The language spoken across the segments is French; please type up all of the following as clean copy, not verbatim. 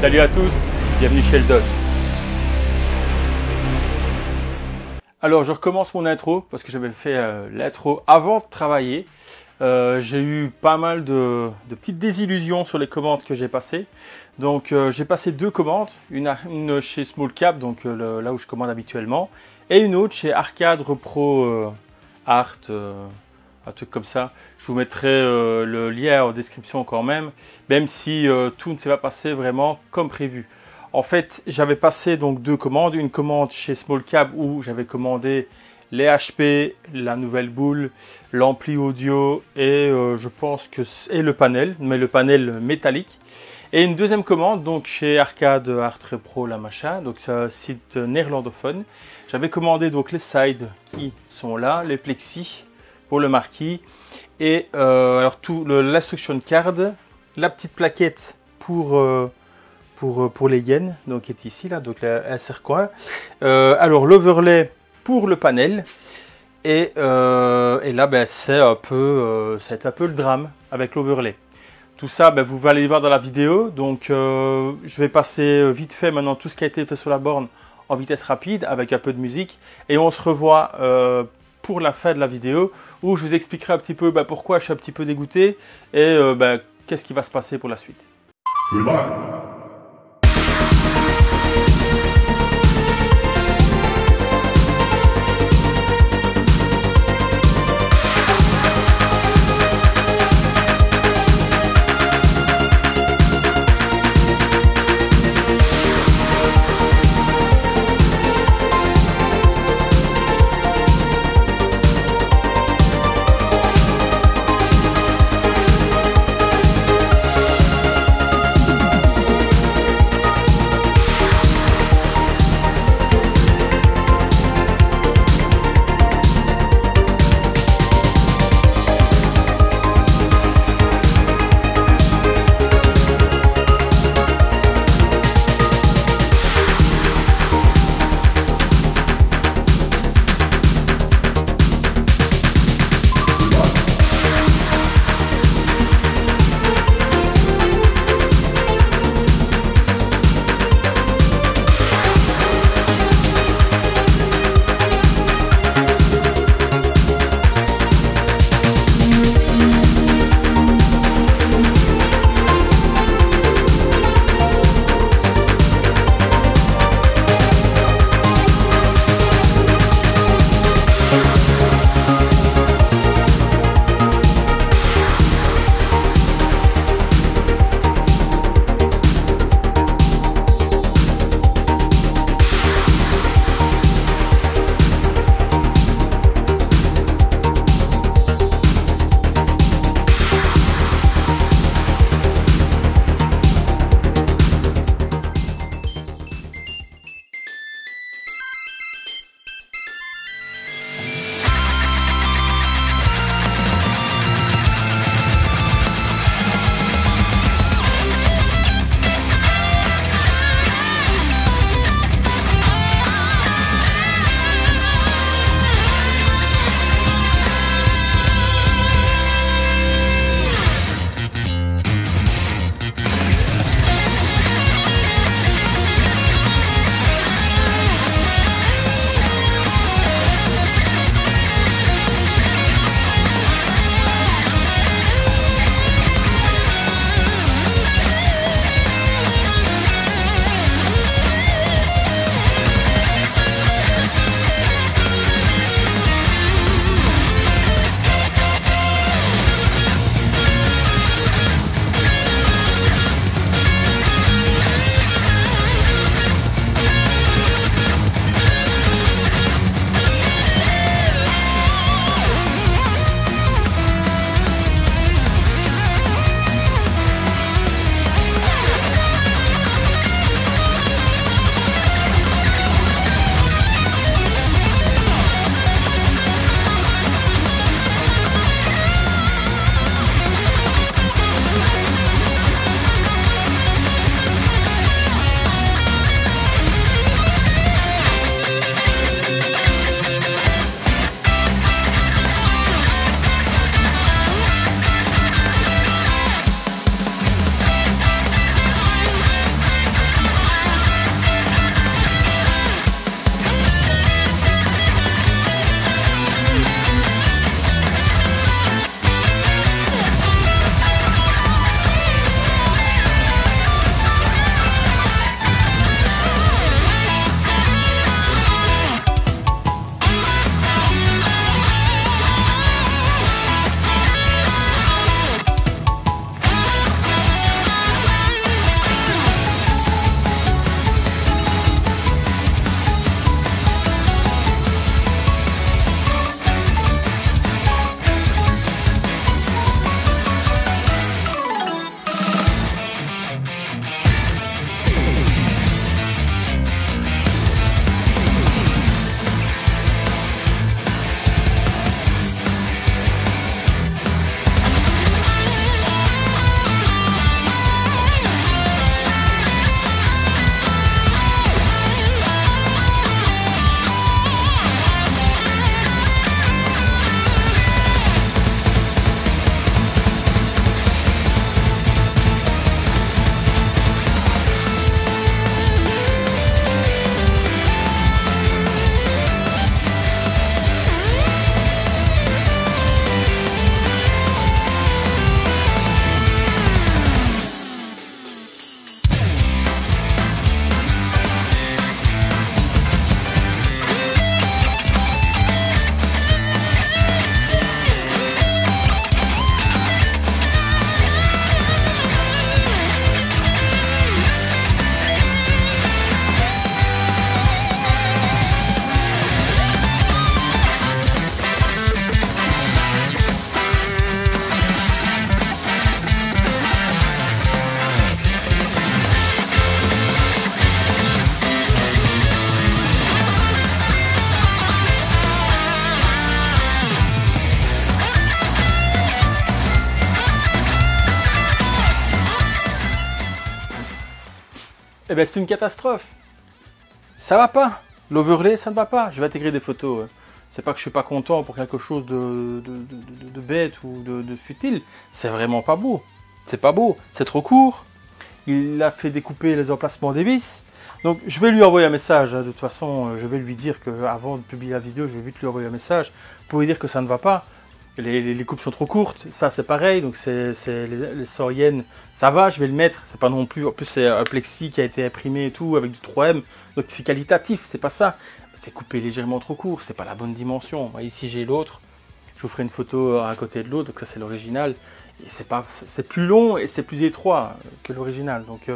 Salut à tous, bienvenue chez Eldog. Alors je recommence mon intro parce que j'avais fait l'intro avant de travailler. J'ai eu pas mal de petites désillusions sur les commandes que j'ai passées. Donc j'ai passé 2 commandes, une chez Small Cap, donc là où je commande habituellement, et une autre chez Arcade Repro Art, un truc comme ça. Je vous mettrai le lien en description quand même si tout ne s'est pas passé vraiment comme prévu. En fait, j'avais passé donc 2 commandes, une commande chez Small Cap où j'avais commandé les HP, la nouvelle boule, l'ampli audio et je pense que et le panel, mais le panel métallique. Et une deuxième commande donc chez Arcade Art Repro la machin, donc c'est un site néerlandophone. J'avais commandé donc les sides qui sont là, les plexis pour le marquis et alors tout l'instruction card, la petite plaquette pour les yens, donc qui est ici là, donc un serre-coin. Alors l'overlay pour le panel et là ben, c'est un peu le drame avec l'overlay. Tout ça ben, vous allez voir dans la vidéo, donc je vais passer vite fait maintenant tout ce qui a été fait sur la borne en vitesse rapide avec un peu de musique et on se revoit pour la fin de la vidéo où je vous expliquerai un petit peu ben, pourquoi je suis un petit peu dégoûté et ben, qu'est-ce qui va se passer pour la suite. Eh ben c'est une catastrophe. Ça va pas. L'overlay, ça ne va pas. Je vais intégrer des photos. C'est pas que je suis pas content pour quelque chose de bête ou de futile. C'est vraiment pas beau. C'est pas beau. C'est trop court. Il a fait découper les emplacements des vis. Donc je vais lui envoyer un message. De toute façon, je vais lui dire que avant de publier la vidéo, je vais vite lui envoyer un message pour lui dire que ça ne va pas. Les coupes sont trop courtes. Ça c'est pareil. Donc c'est les sauriennes. Ça va, je vais le mettre. C'est pas non plus. En plus c'est un plexi qui a été imprimé et tout avec du 3M. Donc c'est qualitatif. C'est pas ça. C'est coupé légèrement trop court. C'est pas la bonne dimension. Ici j'ai l'autre. Je vous ferai une photo à côté de l'autre. Donc ça c'est l'original. Et c'est plus long et c'est plus étroit que l'original. Donc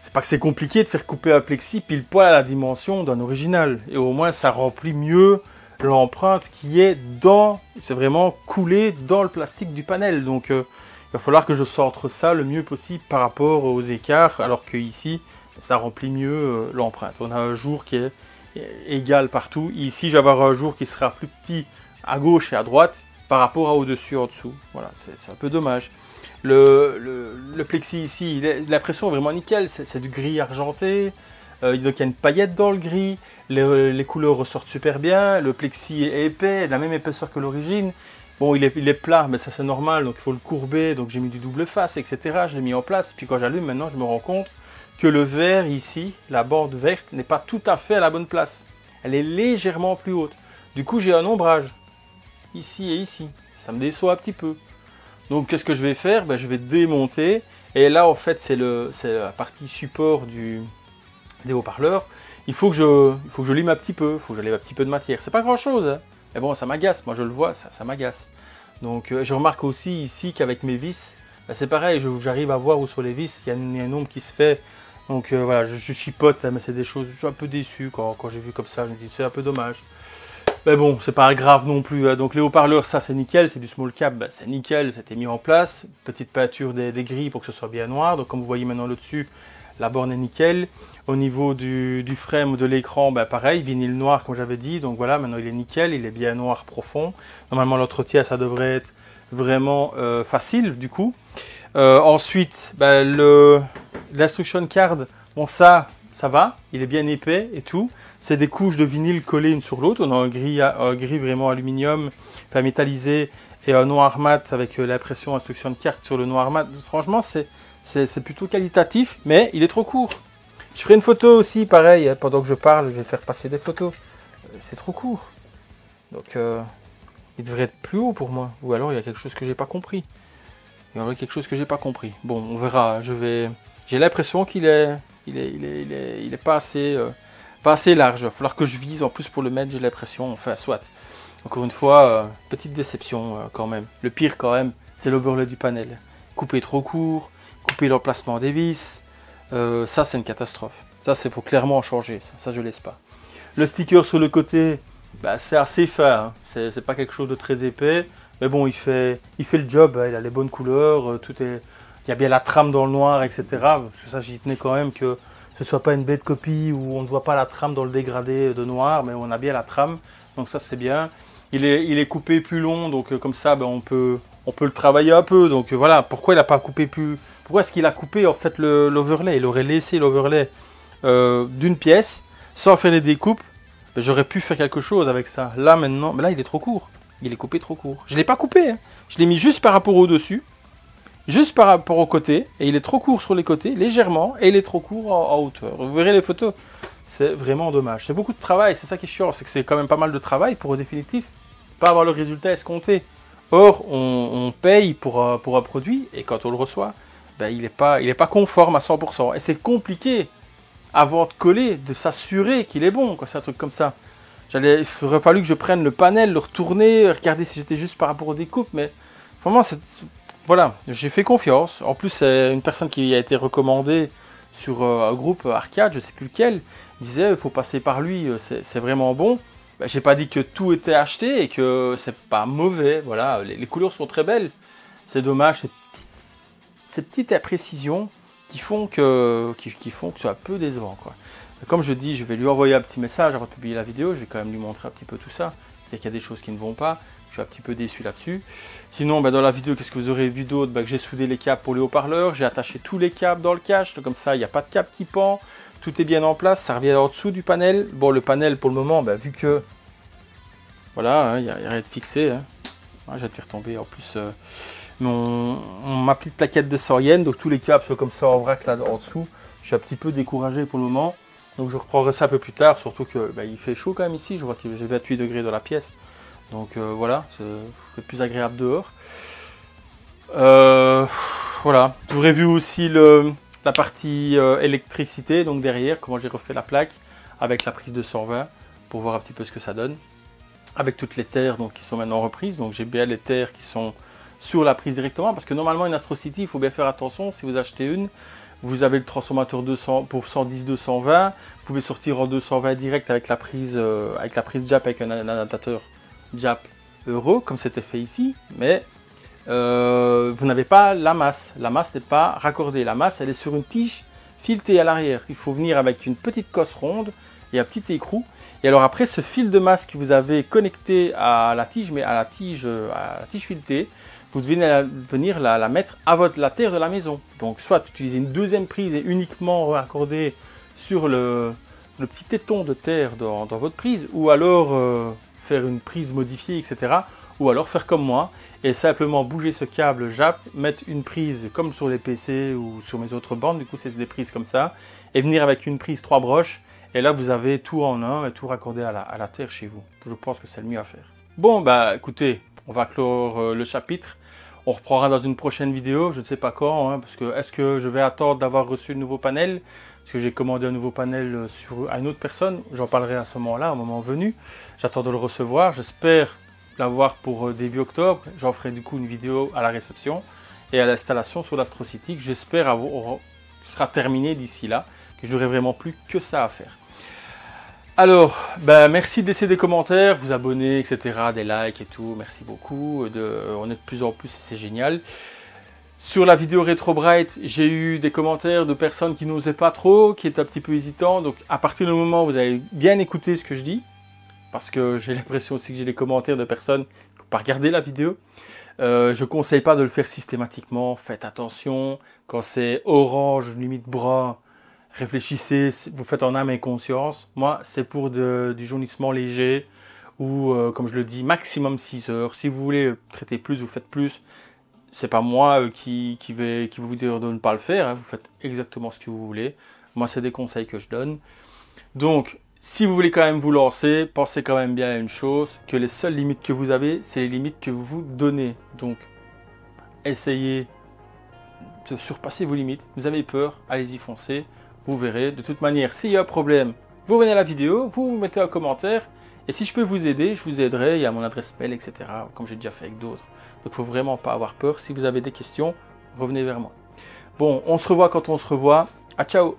c'est pas que c'est compliqué de faire couper un plexi pile poil à la dimension d'un original. Et au moins ça remplit mieux l'empreinte qui est dans, c'est vraiment coulé dans le plastique du panel. Donc il va falloir que je centre ça le mieux possible par rapport aux écarts, alors que ici ça remplit mieux l'empreinte. On a un jour qui est égal partout. Ici je vais avoir un jour qui sera plus petit à gauche et à droite par rapport à au-dessus en dessous. Voilà, c'est un peu dommage. Le plexi ici, la pression est vraiment nickel, c'est du gris argenté. Donc il y a une paillette dans le gris, les couleurs ressortent super bien, le plexi est épais, de la même épaisseur que l'origine. Bon, il est plat, mais ça c'est normal, donc il faut le courber, donc j'ai mis du double face, etc. Je l'ai mis en place, puis quand j'allume maintenant, je me rends compte que le vert ici, la bande verte, n'est pas tout à fait à la bonne place. Elle est légèrement plus haute. Du coup, j'ai un ombrage, ici et ici. Ça me déçoit un petit peu. Donc qu'est-ce que je vais faire? Je vais démonter, et là en fait c'est la partie support des haut-parleurs. Il faut que je lime un petit peu, il faut que je lève un petit peu de matière. C'est pas grand chose, hein. Mais bon, ça m'agace, moi je le vois, ça m'agace. Donc je remarque aussi ici qu'avec mes vis, c'est pareil, j'arrive à voir où sont les vis, il y a un nombre qui se fait. Donc voilà, je chipote, hein, mais c'est des choses, je suis un peu déçu quand j'ai vu comme ça, je me dis c'est un peu dommage. Mais bon, c'est pas grave non plus, hein. Donc les haut-parleurs, ça c'est nickel, c'est du small cap, c'est nickel, ça a été mis en place. Petite peinture des grilles pour que ce soit bien noir, donc comme vous voyez maintenant le dessus, la borne est nickel. Au niveau du frame ou de l'écran, pareil, vinyle noir comme j'avais dit. Donc voilà, maintenant il est nickel, il est bien noir profond. Normalement l'entretien, ça devrait être vraiment facile du coup. Ensuite, l'instruction card, bon ça va, il est bien épais et tout. C'est des couches de vinyle collées une sur l'autre. On a un gris vraiment aluminium, enfin métallisé, et un noir mat avec l'impression instruction card sur le noir mat. Franchement, c'est plutôt qualitatif, mais il est trop court. Je ferai une photo aussi, pareil, hein, pendant que je parle, je vais faire passer des photos. C'est trop court. Donc, il devrait être plus haut pour moi. Ou alors, il y a quelque chose que j'ai pas compris. Il y a quelque chose que j'ai pas compris. Bon, on verra. J'ai l'impression qu'il est pas assez large. Il va falloir que je vise en plus pour le mettre, j'ai l'impression. Enfin, soit. Encore une fois, petite déception quand même. Le pire quand même, c'est l'overlay du panel. Couper trop court, couper l'emplacement des vis. Ça c'est une catastrophe. Ça faut clairement changer. Ça je laisse pas. Le sticker sur le côté, c'est assez fin. Hein. C'est pas quelque chose de très épais. Mais bon, il fait le job. Hein. Il a les bonnes couleurs. Il y a bien la trame dans le noir, etc. Parce que ça j'y tenais quand même que ce soit pas une bête copie où on ne voit pas la trame dans le dégradé de noir, mais on a bien la trame. Donc ça c'est bien. Il est coupé plus long, donc comme ça on peut le travailler un peu. Donc voilà, pourquoi il n'a pas coupé plus... Pourquoi est-ce qu'il a coupé en fait l'overlay? Il aurait laissé l'overlay d'une pièce, sans faire les découpes. J'aurais pu faire quelque chose avec ça. Là maintenant, mais là il est trop court. Il est coupé trop court. Je ne l'ai pas coupé, hein. Je l'ai mis juste par rapport au dessus, juste par rapport au côté, et il est trop court sur les côtés, légèrement, et il est trop court en hauteur. Vous verrez les photos. C'est vraiment dommage. C'est beaucoup de travail, c'est ça qui est chiant, c'est que c'est quand même pas mal de travail pour au définitif pas avoir le résultat escompté. Or, on paye pour un produit, et quand on le reçoit, il n'est pas conforme à 100%. Et c'est compliqué, avant de coller, de s'assurer qu'il est bon, quand c'est un truc comme ça. Il aurait fallu que je prenne le panel, le retourner, regarder si j'étais juste par rapport aux découpes, mais vraiment, voilà, j'ai fait confiance. En plus, c'est une personne qui a été recommandée sur un groupe arcade, je ne sais plus lequel, disait il faut passer par lui, c'est vraiment bon. J'ai pas dit que tout était acheté et que c'est pas mauvais, voilà, les couleurs sont très belles. C'est dommage, ces petites imprécisions qui font que c'est un peu décevant, quoi. Comme je dis, je vais lui envoyer un petit message avant de publier la vidéo, je vais quand même lui montrer un petit peu tout ça. et qu'il y a des choses qui ne vont pas. Je suis un petit peu déçu là-dessus. Sinon, dans la vidéo, qu'est-ce que vous aurez vu d'autre? Que j'ai soudé les câbles pour les haut-parleurs, j'ai attaché tous les câbles dans le cache, comme ça, il n'y a pas de câble qui pend. Tout est bien en place, ça revient en dessous du panel. Bon, le panel, pour le moment, vu que... Voilà, il n'y a rien de fixé. Hein. Je vais te faire tomber en plus ma petite plaquette de Sorienne. Donc tous les câbles sont comme ça en vrac là en dessous. Je suis un petit peu découragé pour le moment. Donc je reprendrai ça un peu plus tard. Surtout que il fait chaud quand même ici. Je vois que j'ai 28 degrés dans la pièce. Donc voilà, c'est plus agréable dehors. Voilà. Vous aurez vu aussi la partie électricité. Donc derrière, comment j'ai refait la plaque avec la prise de 120 pour voir un petit peu ce que ça donne. Avec toutes les terres donc, qui sont maintenant reprises. Donc j'ai bien les terres qui sont sur la prise directement. Parce que normalement une Astro City, il faut bien faire attention. Si vous achetez une, vous avez le transformateur 200 pour 110-220. Vous pouvez sortir en 220 direct avec la prise jack avec un adaptateur jack Euro, comme c'était fait ici. Mais vous n'avez pas la masse. La masse n'est pas raccordée. La masse, elle est sur une tige filetée à l'arrière. Il faut venir avec une petite cosse ronde et un petit écrou. Et alors après, ce fil de masse que vous avez connecté à la tige, mais à la tige filetée, vous devez venir la mettre à la terre de la maison. Donc soit utiliser une deuxième prise et uniquement raccorder sur le petit téton de terre dans votre prise, ou alors faire une prise modifiée, etc. Ou alors faire comme moi et simplement bouger ce câble JAP, mettre une prise comme sur les PC ou sur mes autres bandes, du coup c'est des prises comme ça, et venir avec une prise 3 broches. Et là, vous avez tout en un et tout raccordé à la terre chez vous. Je pense que c'est le mieux à faire. Bon, écoutez, on va clore le chapitre. On reprendra dans une prochaine vidéo. Je ne sais pas quand, hein, parce que est-ce que je vais attendre d'avoir reçu le nouveau panel? Parce que j'ai commandé un nouveau panel à une autre personne. J'en parlerai à ce moment-là, au moment venu. J'attends de le recevoir. J'espère l'avoir pour début octobre. J'en ferai du coup une vidéo à la réception et à l'installation sur l'Astro City, que j'espère sera terminée d'ici là, que je n'aurai vraiment plus que ça à faire. Alors, merci de laisser des commentaires, vous abonner, etc., des likes et tout, merci beaucoup, on est de plus en plus et c'est génial. Sur la vidéo Retro Bright, j'ai eu des commentaires de personnes qui n'osaient pas trop, qui étaient un petit peu hésitants, donc à partir du moment où vous avez bien écouté ce que je dis, parce que j'ai l'impression aussi que j'ai des commentaires de personnes qui n'ont pas regardé la vidéo, je ne conseille pas de le faire systématiquement, faites attention, quand c'est orange, limite brun, réfléchissez, vous faites en âme et conscience. Moi, c'est pour du jaunissement léger ou, comme je le dis, maximum 6 heures. Si vous voulez traiter plus, vous faites plus. C'est pas moi qui vais vous dire de ne pas le faire. Hein. Vous faites exactement ce que vous voulez. Moi, c'est des conseils que je donne. Donc, si vous voulez quand même vous lancer, pensez quand même bien à une chose, que les seules limites que vous avez, c'est les limites que vous vous donnez. Donc, essayez de surpasser vos limites. Vous avez peur, allez-y, foncez. Vous verrez, de toute manière, s'il y a un problème, vous revenez à la vidéo, vous mettez un commentaire, et si je peux vous aider, je vous aiderai, il y a mon adresse mail, etc., comme j'ai déjà fait avec d'autres. Donc il ne faut vraiment pas avoir peur, si vous avez des questions, revenez vers moi. Bon, on se revoit quand on se revoit, ciao.